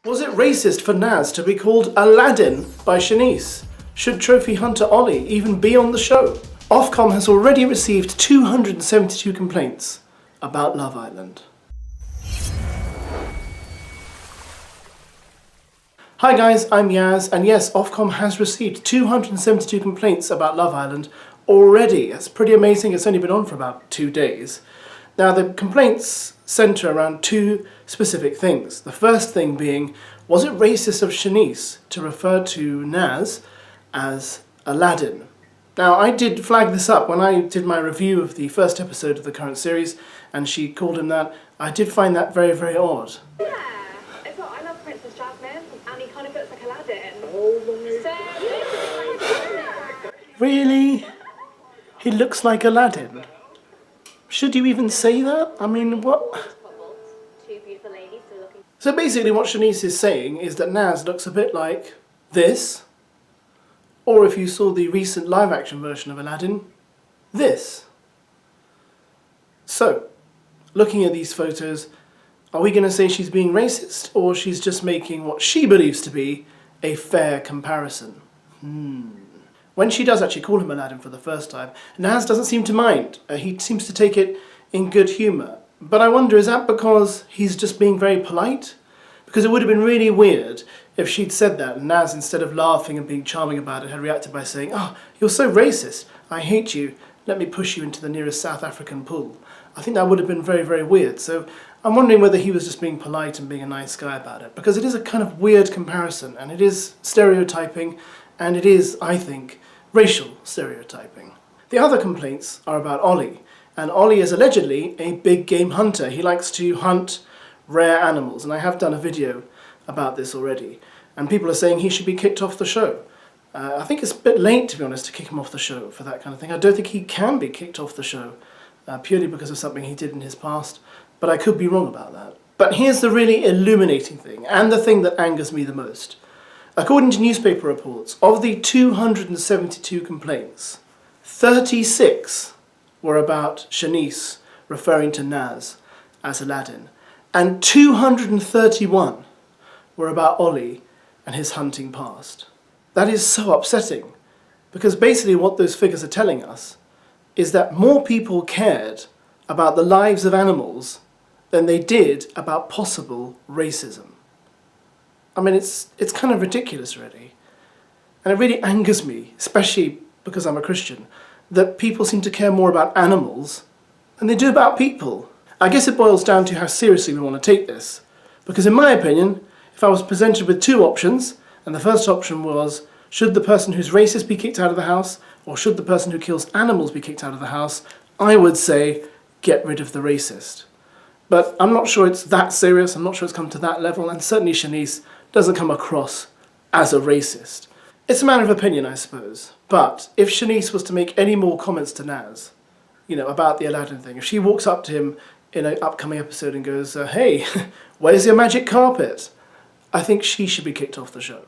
Was it racist for Nas to be called Aladdin by Siannise? Should trophy hunter Ollie even be on the show? OFCOM has already received 272 complaints about Love Island. Hi guys, I'm Yaz, and yes, OFCOM has received 272 complaints about Love Island already. It's pretty amazing. It's only been on for about 2 days. Now the complaints centre around two specific things. The first thing being, was it racist of Siannise to refer to Nas as Aladdin? Now I did flag this up when I did my review of the first episode of the current series, and she called him that. I did find that very, very odd. Yeah, it's what I love Princess Jasmine, and he kind of looks like Aladdin. Really? He looks like Aladdin? Should you even say that? I mean, what? So basically what Siannise is saying is that Nas looks a bit like this, or if you saw the recent live-action version of Aladdin, this. So, looking at these photos, are we going to say she's being racist, or she's just making what she believes to be a fair comparison? When she does actually call him Aladdin for the first time, Nas doesn't seem to mind. He seems to take it in good humour. But I wonder, is that because he's just being very polite? Because it would have been really weird if she'd said that and Nas, instead of laughing and being charming about it, had reacted by saying, "Oh, you're so racist. I hate you. Let me push you into the nearest South African pool." I think that would have been very, very weird. So I'm wondering whether he was just being polite and being a nice guy about it. Because it is a kind of weird comparison, and it is stereotyping, and it is, I think, racial stereotyping. The other complaints are about Ollie. And Ollie is allegedly a big game hunter. He likes to hunt rare animals, and I have done a video about this already. And people are saying he should be kicked off the show. I think it's a bit late, to be honest, to kick him off the show for that kind of thing. I don't think he can be kicked off the show, purely because of something he did in his past, but I could be wrong about that. But here's the really illuminating thing, and the thing that angers me the most. According to newspaper reports, of the 272 complaints, 36 were about Siannise referring to Nas as Aladdin, and 231 were about Ollie and his hunting past. That is so upsetting, because basically what those figures are telling us is that more people cared about the lives of animals than they did about possible racism. I mean, it's kind of ridiculous, really. And it really angers me, especially because I'm a Christian, that people seem to care more about animals than they do about people. I guess it boils down to how seriously we want to take this. Because in my opinion, if I was presented with two options, and the first option was, should the person who's racist be kicked out of the house, or should the person who kills animals be kicked out of the house, I would say, get rid of the racist. But I'm not sure it's that serious, I'm not sure it's come to that level, and certainly Siannise doesn't come across as a racist. It's a matter of opinion, I suppose. But if Siannise was to make any more comments to Nas, about the Aladdin thing, if she walks up to him in an upcoming episode and goes, "Hey, where's your magic carpet?" I think she should be kicked off the show.